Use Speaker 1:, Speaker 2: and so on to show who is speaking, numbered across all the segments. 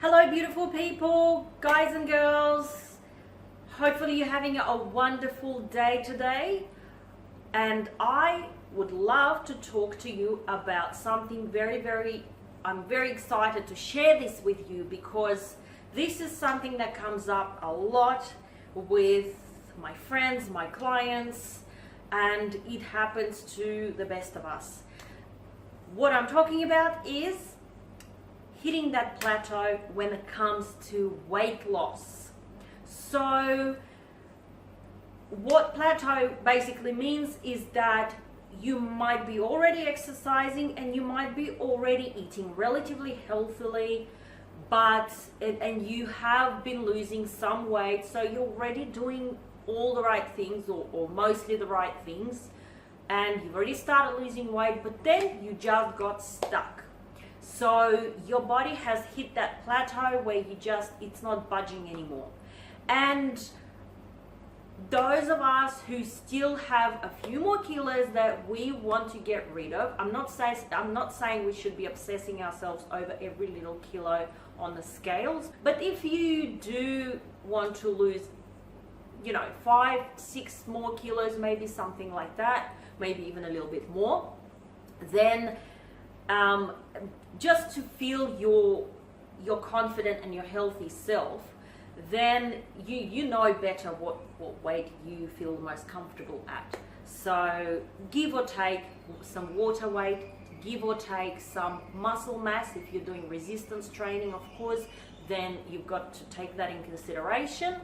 Speaker 1: Hello beautiful people, guys and girls. Hopefully you're having a wonderful day today. And I would love to talk to you about something I'm very excited to share this with you because this is something that comes up a lot with my friends, my clients, and it happens to the best of us. What I'm talking about is hitting that plateau when it comes to weight loss. So what plateau basically means is that you might be already exercising and you might be already eating relatively healthily, and you have been losing some weight, so you're already doing all the right things or mostly the right things, and you've already started losing weight, but then you just got stuck. So your body has hit that plateau where it's not budging anymore. And those of us who still have a few more kilos that we want to get rid of, I'm not saying we should be obsessing ourselves over every little kilo on the scales, but if you do want to lose 5, 6 more kilos, maybe something like that, maybe even a little bit more, then just to feel your confident and your healthy self, then you know better what weight you feel most comfortable at. So give or take some water weight, give or take some muscle mass. If you're doing resistance training, of course, then you've got to take that in consideration.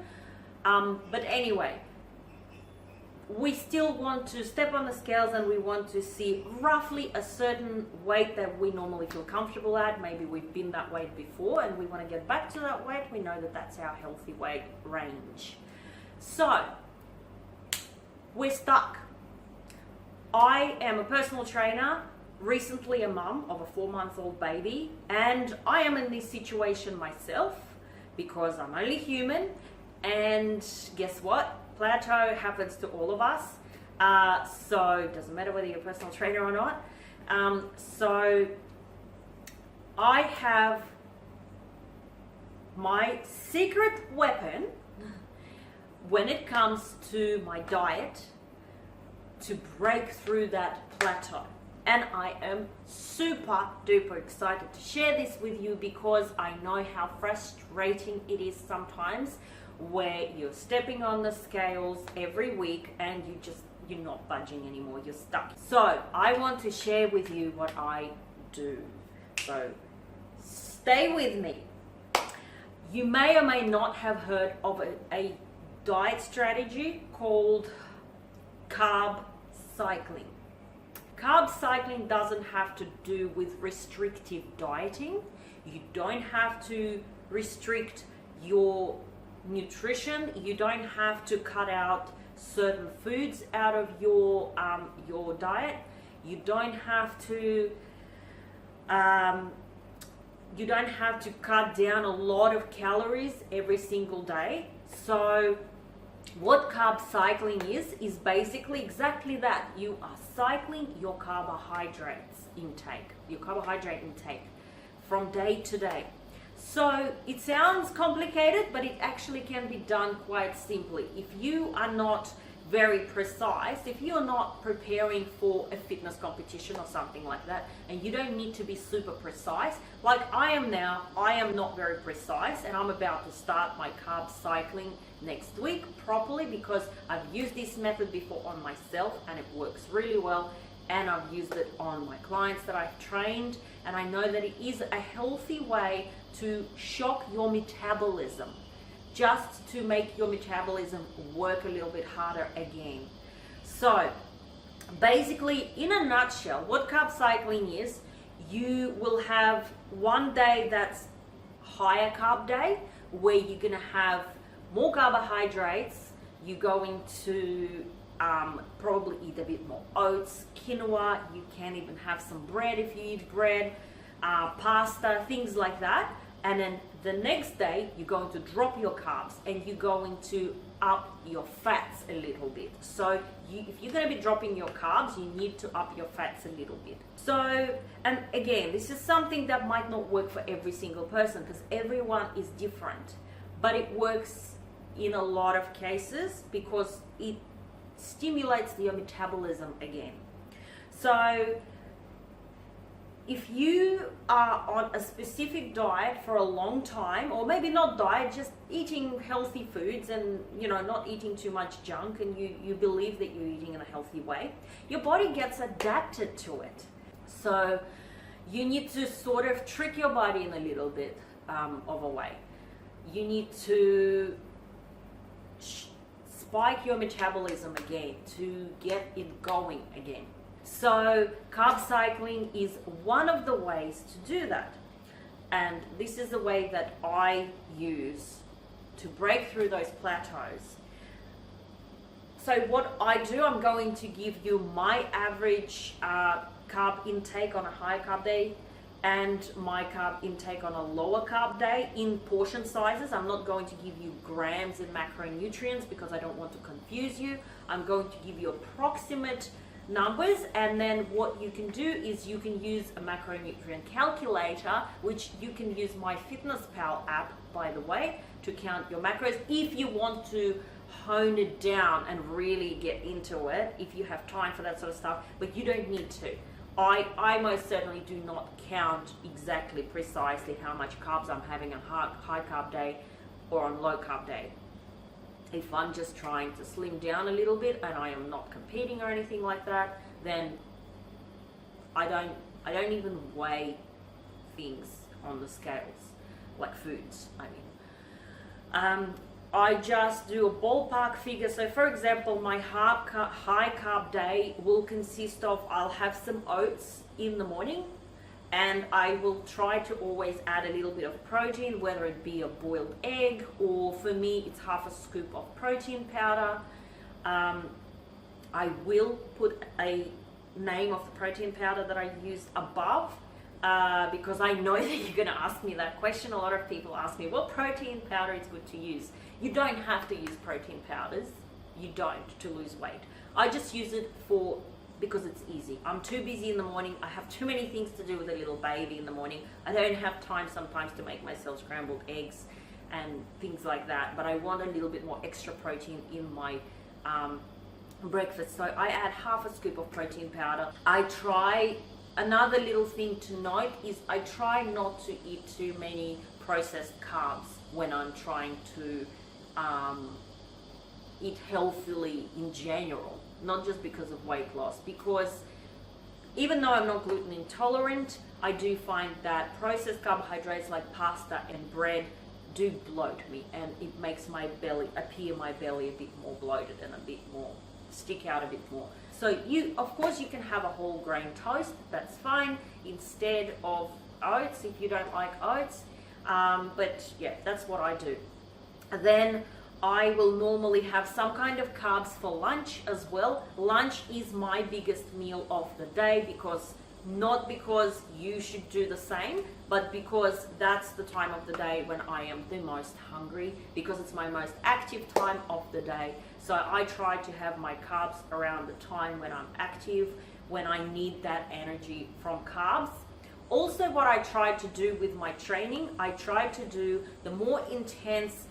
Speaker 1: But anyway, we still want to step on the scales and we want to see roughly a certain weight that we normally feel comfortable at. Maybe we've been that weight before and we want to get back to that weight. We know that that's our healthy weight range. So we're stuck. I am a personal trainer, recently a mum of a 4-month-old baby, and I am in this situation myself because I'm only human. And guess what? Plateau happens to all of us, so it doesn't matter whether you're a personal trainer or not. So I have my secret weapon when it comes to my diet to break through that plateau. And I am super duper excited to share this with you because I know how frustrating it is sometimes where you're stepping on the scales every week and you're not budging anymore, you're stuck. So I want to share with you what I do. So stay with me. You may or may not have heard of a diet strategy called Carb Cycling. Carb cycling doesn't have to do with restrictive dieting. You don't have to restrict your nutrition. You don't have to cut out certain foods out of your diet. You don't have to cut down a lot of calories every single day. So what carb cycling is basically exactly that. You are cycling your carbohydrate intake from day to day. So it sounds complicated, but it actually can be done quite simply. If you are not very precise, if you're not preparing for a fitness competition or something like that, and you don't need to be super precise, like I am now, I am not very precise, and I'm about to start my carb cycling next week properly because I've used this method before on myself and it works really well. And I've used it on my clients that I've trained, and I know that it is a healthy way to shock your metabolism, just to make your metabolism work a little bit harder again. So basically, in a nutshell, what carb cycling is, you will have one day that's higher carb day where you're going to have more carbohydrates. You're going to probably eat a bit more oats, quinoa. You can even have some bread if you eat bread, pasta, things like that. And then the next day, you're going to drop your carbs and you're going to up your fats a little bit. So if you're going to be dropping your carbs, you need to up your fats a little bit. So, and again, this is something that might not work for every single person because everyone is different, but it works in a lot of cases because it stimulates your metabolism again. So if you are on a specific diet for a long time, or maybe not diet, just eating healthy foods and not eating too much junk, and you believe that you're eating in a healthy way, your body gets adapted to it. So you need to sort of trick your body in a little bit of a way. You need to spike your metabolism again to get it going again. So carb cycling is one of the ways to do that. And this is the way that I use to break through those plateaus. So what I do, I'm going to give you my average carb intake on a high carb day and my carb intake on a lower carb day in portion sizes. I'm not going to give you grams in macronutrients because I don't want to confuse you. I'm going to give you approximate numbers, and then what you can do is you can use a macronutrient calculator, which you can use my FitnessPal app, by the way, to count your macros if you want to hone it down and really get into it, if you have time for that sort of stuff, but you don't need to. I most certainly do not count exactly precisely how much carbs I'm having on high carb day or on low carb day. If I'm just trying to slim down a little bit and I am not competing or anything like that, then I don't even weigh things on the scales, like foods, I mean. I just do a ballpark figure. So for example, my high carb day will consist of, I'll have some oats in the morning, and I will try to always add a little bit of protein, whether it be a boiled egg, or for me, it's half a scoop of protein powder. I will put a name of the protein powder that I use above, because I know that you're going to ask me that question. A lot of people ask me, what protein powder is good to use? You don't have to use protein powders. You don't, to lose weight. I just use it because it's easy. I'm too busy in the morning. I have too many things to do with a little baby in the morning. I don't have time sometimes to make myself scrambled eggs and things like that, but I want a little bit more extra protein in my breakfast. So I add half a scoop of protein powder. Another little thing to note is I try not to eat too many processed carbs when I'm trying to eat healthily in general, not just because of weight loss, because even though I'm not gluten intolerant, I do find that processed carbohydrates like pasta and bread do bloat me, and it makes my belly a bit more bloated and a bit more stick out a bit more. So of course you can have a whole grain toast, that's fine, instead of oats if you don't like oats, but yeah, that's what I do. Then I will normally have some kind of carbs for lunch as well. Lunch is my biggest meal of the day, not because you should do the same, but because that's the time of the day when I am the most hungry, because it's my most active time of the day. So I try to have my carbs around the time when I'm active, when I need that energy from carbs. Also, what I try to do with my training, I try to do the more intense,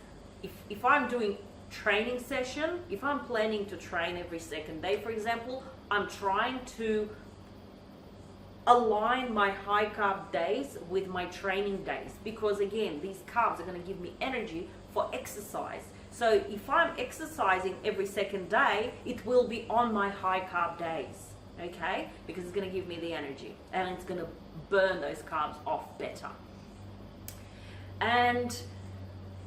Speaker 1: if I'm doing training session, if I'm planning to train every second day, for example, I'm trying to align my high carb days with my training days, because again, these carbs are going to give me energy for exercise. So if I'm exercising every second day, it will be on my high carb days, okay? Because it's going to give me the energy and it's going to burn those carbs off better. And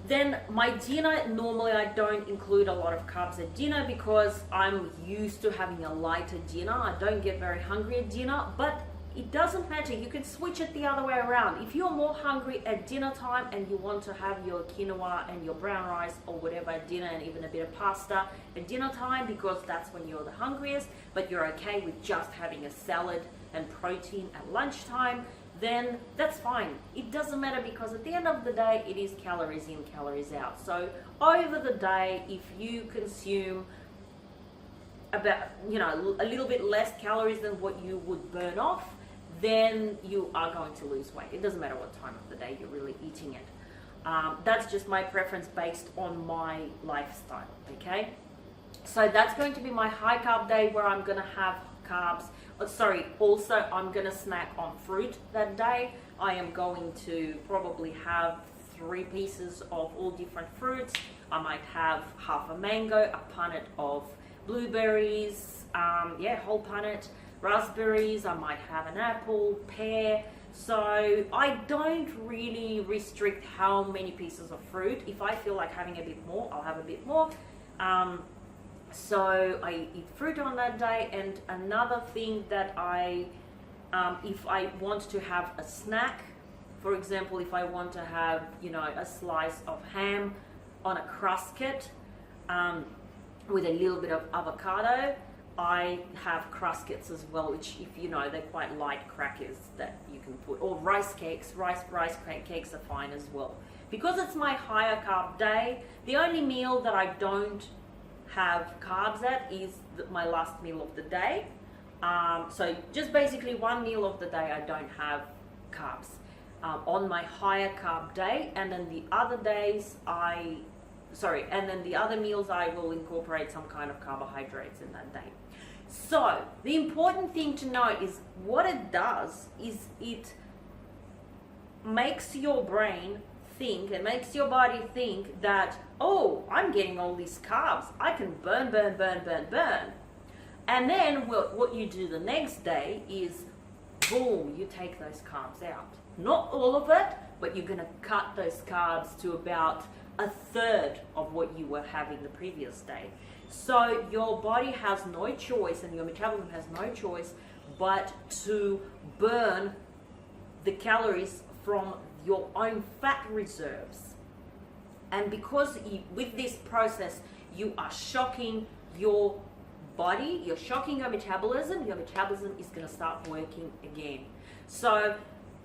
Speaker 1: then my dinner, normally I don't include a lot of carbs at dinner because I'm used to having a lighter dinner. I don't get very hungry at dinner, but it doesn't matter. You can switch it the other way around. If you're more hungry at dinner time and you want to have your quinoa and your brown rice or whatever at dinner, and even a bit of pasta at dinner time, because that's when you're the hungriest, but you're okay with just having a salad and protein at lunchtime, then that's fine. It doesn't matter, because at the end of the day, it is calories in, calories out. So over the day, if you consume about, a little bit less calories than what you would burn off, then you are going to lose weight. It doesn't matter what time of the day you're really eating it. That's just my preference based on my lifestyle, okay? So that's going to be my high carb day, where I'm gonna have carbs. Also I'm gonna snack on fruit that day. I am going to probably have 3 pieces of all different fruits. I might have half a mango, a punnet of blueberries, whole punnet, raspberries. I might have an apple, pear. So I don't really restrict how many pieces of fruit. If I feel like having a bit more, I'll have a bit more. So I eat fruit on that day. And another thing that if I want to have a snack, for example, if I want to have, a slice of ham on a crusket with a little bit of avocado, I have cruskets as well, which, if they're quite light crackers that you can put, or rice cakes. Rice cakes are fine as well. Because it's my higher carb day, the only meal that I don't have carbs at is my last meal of the day. So just basically one meal of the day I don't have carbs on my higher carb day, and then the other days and then the other meals I will incorporate some kind of carbohydrates in that day. So the important thing to note is what it does is it makes your brain think, and makes your body think that, oh, I'm getting all these carbs, I can burn. And then what you do the next day is, boom, you take those carbs out. Not all of it, but you're going to cut those carbs to about a third of what you were having the previous day. So your body has no choice, and your metabolism has no choice but to burn the calories from your own fat reserves. And because with this process, you are shocking your body, you're shocking your metabolism is going to start working again. So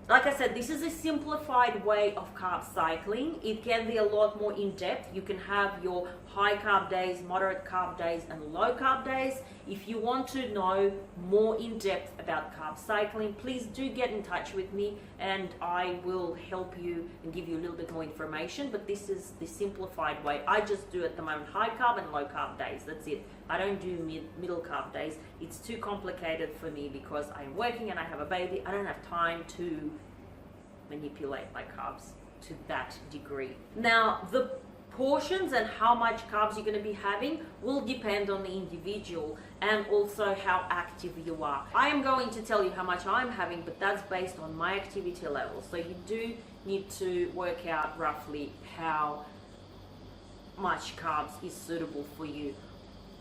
Speaker 1: like I said, this is a simplified way of carb cycling. It can be a lot more in-depth. You can have your high carb days, moderate carb days, and low carb days. If you want to know more in-depth about carb cycling, please do get in touch with me, and I will help you and give you a little bit more information. But this is the simplified way. I just do at the moment high carb and low carb days. That's it. I don't do middle carb days. It's too complicated for me because I'm working and I have a baby. I don't have time to manipulate my carbs to that degree. Now, the portions and how much carbs you're going to be having will depend on the individual, and also how active you are. I am going to tell you how much I'm having, but that's based on my activity level. So you do need to work out roughly how much carbs is suitable for you.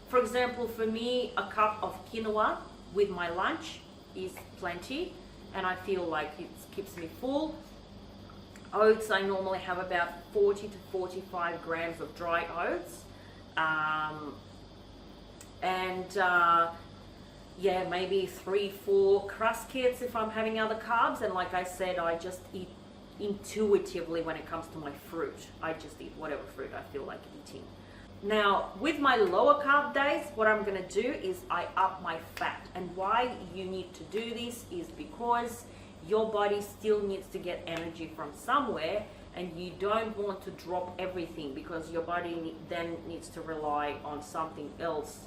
Speaker 1: For example, for me, a cup of quinoa with my lunch is plenty, and I feel like it keeps me full. Oats, I normally have about 40 to 45 grams of dry oats. Maybe 3-4 cruskets if I'm having other carbs. And like I said, I just eat intuitively when it comes to my fruit. I just eat whatever fruit I feel like eating. Now, with my lower carb days, what I'm going to do is I up my fat. And why you need to do this is because your body still needs to get energy from somewhere, and you don't want to drop everything, because your body then needs to rely on something else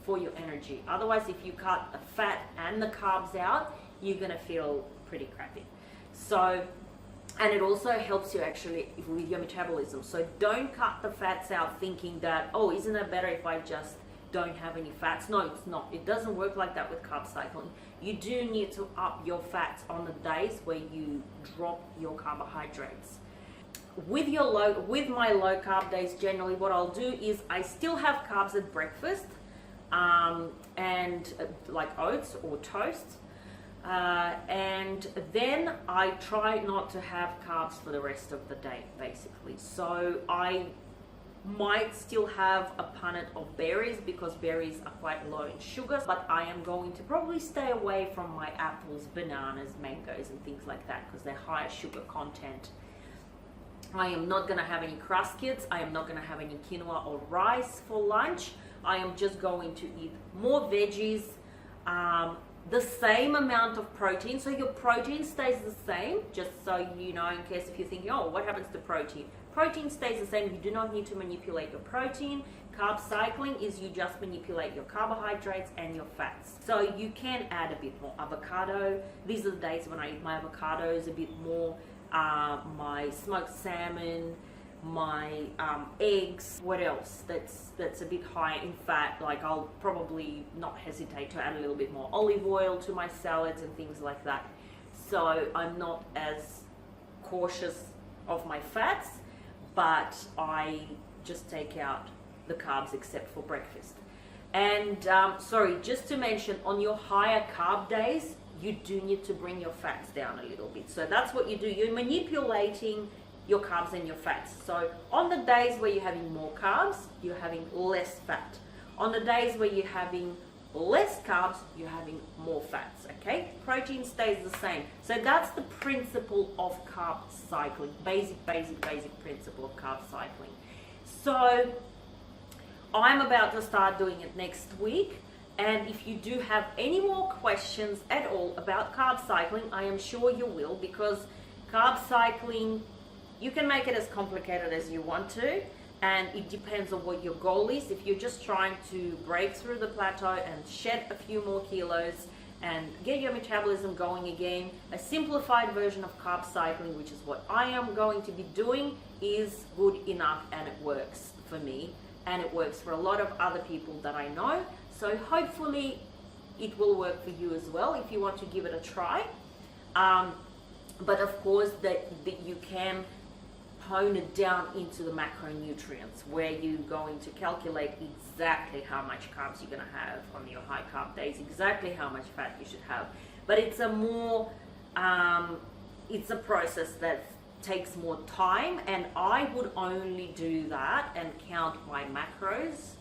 Speaker 1: for your energy. Otherwise, if you cut the fat and the carbs out, you're going to feel pretty crappy. So, and it also helps you actually with your metabolism. So don't cut the fats out thinking that, oh, isn't it better if I just don't have any fats? No, it's not. It doesn't work like that with carb cycling. You do need to up your fats on the days where you drop your carbohydrates. With my low carb days, generally what I'll do is I still have carbs at breakfast, and like oats or toast, and then I try not to have carbs for the rest of the day, basically. So I might still have a punnet of berries because berries are quite low in sugar, but I am going to probably stay away from my apples, bananas, mangoes and things like that because they're higher sugar content. I am not going to have any cruskets. I am not going to have any quinoa or rice for lunch. I am just going to eat more veggies, the same amount of protein. So your protein stays the same, just so you know, in case if you're thinking, oh, what happens to protein? Protein stays the same. You do not need to manipulate your protein. Carb cycling is you just manipulate your carbohydrates and your fats. So you can add a bit more avocado. These are the days when I eat my avocados a bit more, my smoked salmon, my eggs. What else that's a bit higher in fat? Like I'll probably not hesitate to add a little bit more olive oil to my salads and things like that. So I'm not as cautious of my fats, but I just take out the carbs except for breakfast. And sorry, just to mention, on your higher carb days, you do need to bring your fats down a little bit. So that's what you do. You're manipulating your carbs and your fats. So on the days where you're having more carbs, you're having less fat. On the days where you're having less carbs, you're having more fats, okay? Protein stays the same. So that's the principle of carb cycling. Basic principle of carb cycling. So I'm about to start doing it next week. And if you do have any more questions at all about carb cycling, I am sure you will, because carb cycling, you can make it as complicated as you want to, and it depends on what your goal is. If you're just trying to break through the plateau and shed a few more kilos and get your metabolism going again, a simplified version of carb cycling, which is what I am going to be doing, is good enough, and it works for me, and it works for a lot of other people that I know. So hopefully it will work for you as well if you want to give it a try. But of course that you can hone it down into the macronutrients, where you're going to calculate exactly how much carbs you're going to have on your high carb days, exactly how much fat you should have. But it's a more, it's a process that takes more time, and I would only do that and count my macros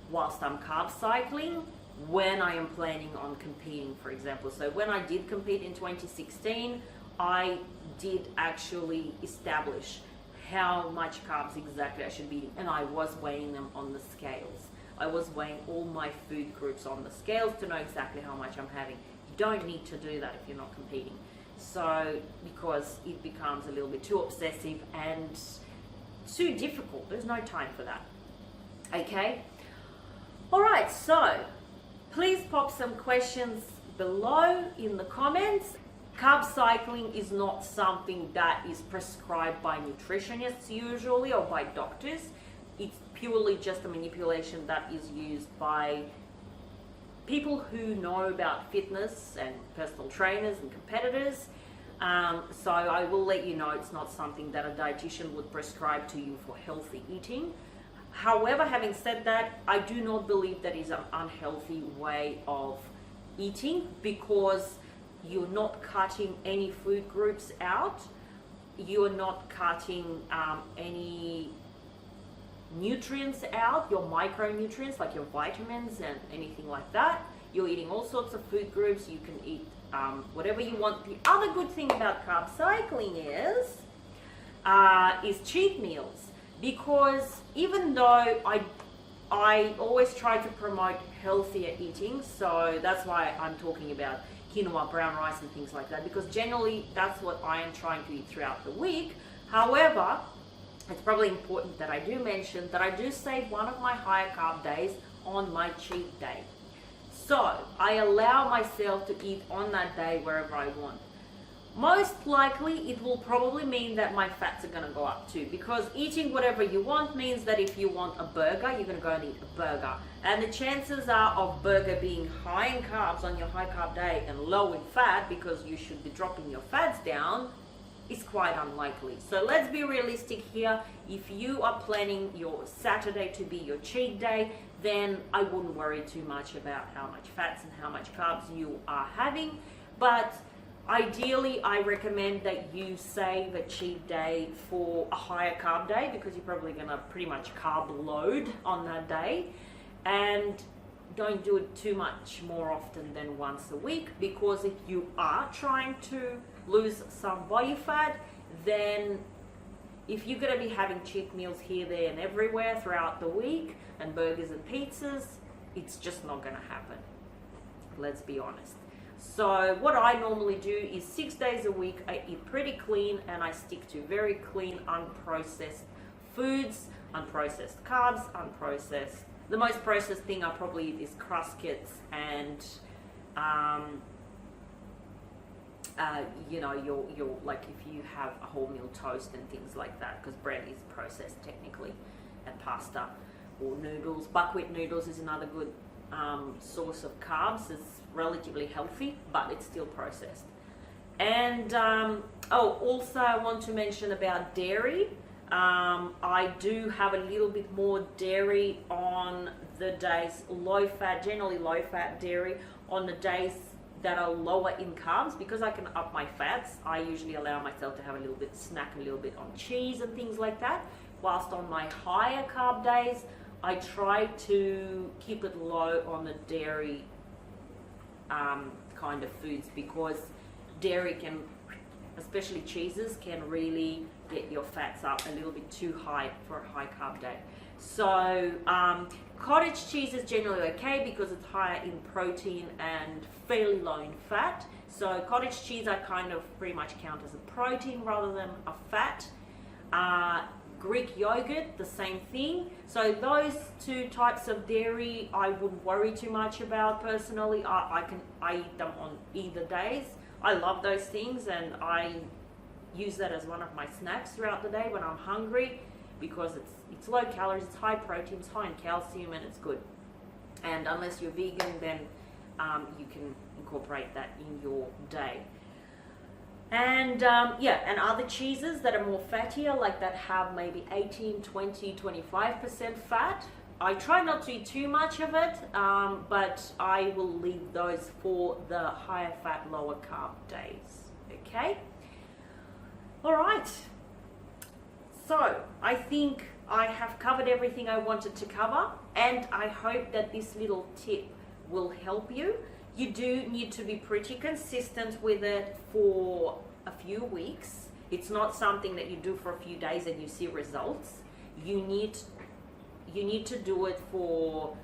Speaker 1: whilst I'm carb cycling when I am planning on competing, for example. So when I did compete in 2016, I did actually establish how much carbs exactly I should be eating, and I was weighing them on the scales. I was weighing all my food groups on the scales to know exactly how much I'm having. You don't need to do that if you're not competing. So, because it becomes a little bit too obsessive and too difficult. There's no time for that. Okay? Alright, so please pop some questions below in the comments. Carb cycling is not something that is prescribed by nutritionists usually, or by doctors. It's purely just a manipulation that is used by people who know about fitness and personal trainers and competitors. So I will let you know it's not something that a dietitian would prescribe to you for healthy eating. However, having said that, I do not believe that is an unhealthy way of eating, because you're not cutting any food groups out. You're not cutting any nutrients out, your micronutrients like your vitamins and anything like that. You're eating all sorts of food groups. You can eat whatever you want. The other good thing about carb cycling is cheat meals, because even though I always try to promote healthier eating, so that's why I'm talking about quinoa, brown rice and things like that, because generally that's what I am trying to eat throughout the week. However, it's probably important that I do mention that I do save one of my higher carb days on my cheat day. So I allow myself to eat on that day wherever I want. Most likely it will probably mean that my fats are going to go up too, because eating whatever you want means that if you want a burger, you're going to go and eat a burger. And the chances are of burger being high in carbs on your high carb day and low in fat, because you should be dropping your fats down, is quite unlikely. So let's be realistic here. If you are planning your Saturday to be your cheat day, then I wouldn't worry too much about how much fats and how much carbs you are having. But Ideally, I recommend that you save a cheat day for a higher carb day, because you're probably going to pretty much carb load on that day. And don't do it too much more often than once a week, because if you are trying to lose some body fat, then if you're going to be having cheat meals here, there and everywhere throughout the week, and burgers and pizzas, it's just not going to happen. Let's be honest. So what I normally do is 6 days a week, I eat pretty clean, and I stick to very clean, unprocessed foods, unprocessed carbs, unprocessed. The most processed thing I probably eat is Cruskits and your like if you have a wholemeal toast and things like that, because bread is processed technically, and pasta or noodles. Buckwheat noodles is another good source of carbs. It's relatively healthy, but it's still processed. And also I want to mention about dairy. I do have a little bit more dairy on the days, generally low fat dairy on the days that are lower in carbs, because I can up my fats. I usually allow myself to have snack a little bit on cheese and things like that. Whilst on my higher carb days, I try to keep it low on the dairy kind of foods, because dairy can, especially cheeses, can really get your fats up a little bit too high for a high carb day. So cottage cheese is generally okay because it's higher in protein and fairly low in fat. So cottage cheese I kind of pretty much count as a protein rather than a fat. Greek yogurt, the same thing. So those two types of dairy I wouldn't worry too much about personally. I eat them on either days. I love those things, and I use that as one of my snacks throughout the day when I'm hungry, because it's low calories, it's high protein, it's high in calcium, and it's good. And unless you're vegan, then you can incorporate that in your day. And and other cheeses that are more fattier, like that have maybe 18, 20, 25% fat, I try not to eat too much of it, but I will leave those for the higher fat, lower carb days. Okay? All right. So I think I have covered everything I wanted to cover, and I hope that this little tip will help you. You do need to be pretty consistent with it for a few weeks. It's not something that you do for a few days and you see results. You need to do it for,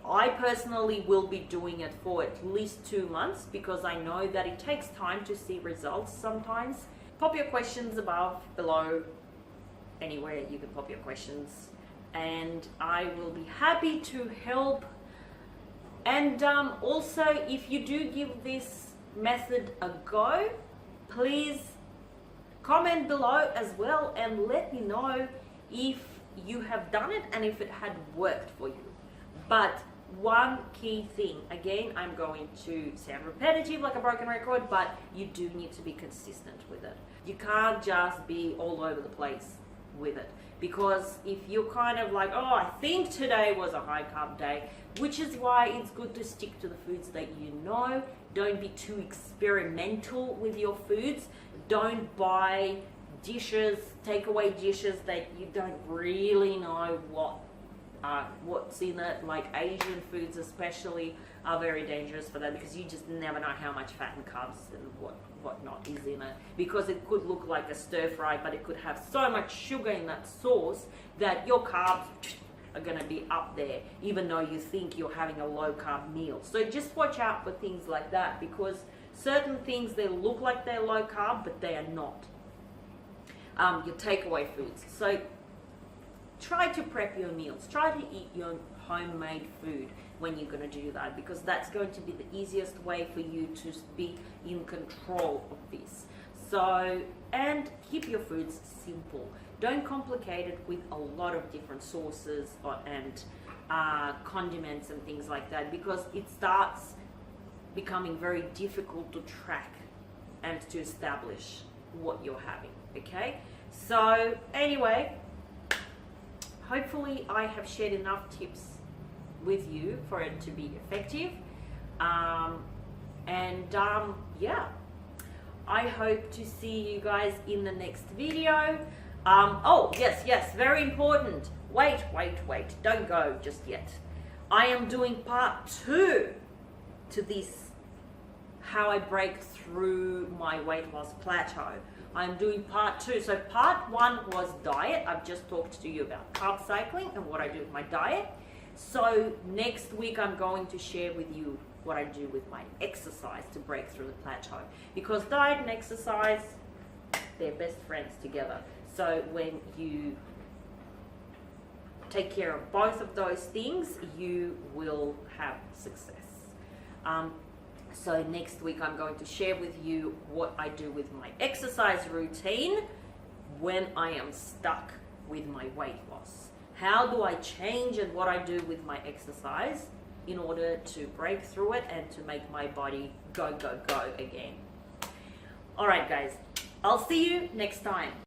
Speaker 1: I personally will be doing it for at least 2 months, because I know that it takes time to see results sometimes. Pop your questions below, anywhere you can pop your questions, and I will be happy to help. And also, if you do give this method a go, please comment below as well and let me know if you have done it and if it had worked for you. But one key thing, again, I'm going to sound repetitive like a broken record, but you do need to be consistent with it. You can't just be all over the place with it, because if you're kind of like, oh, I think today was a high carb day, which is why it's good to stick to the foods that you know. Don't be too experimental with your foods. Don't buy dishes, takeaway dishes that you don't really know what's in it. Like Asian foods especially are very dangerous for that, because you just never know how much fat and carbs and whatnot is in it, because it could look like a stir fry, but it could have so much sugar in that sauce that your carbs are going to be up there, even though you think you're having a low carb meal. So just watch out for things like that, because certain things, they look like they're low carb, but they are not. Your takeaway foods. So try to prep your meals. Try to eat your homemade food when you're going to do that, because that's going to be the easiest way for you to be in control of this. So, and keep your foods simple. Don't complicate it with a lot of different sauces and condiments and things like that, because it starts becoming very difficult to track and to establish what you're having. Okay, so anyway, hopefully I have shared enough tips with you for it to be effective. Yeah, I hope to see you guys in the next video. Oh, yes, very important. Wait, don't go just yet. I am doing part 2 to this, how I break through my weight loss plateau. I'm doing part 2. So part 1 was diet. I've just talked to you about carb cycling and what I do with my diet. So next week I'm going to share with you what I do with my exercise to break through the plateau. Because diet and exercise, they're best friends together. So when you take care of both of those things, you will have success. So next week I'm going to share with you what I do with my exercise routine when I am stuck with my weight loss. How do I change and what I do with my exercise in order to break through it and to make my body go again. All right, guys, I'll see you next time.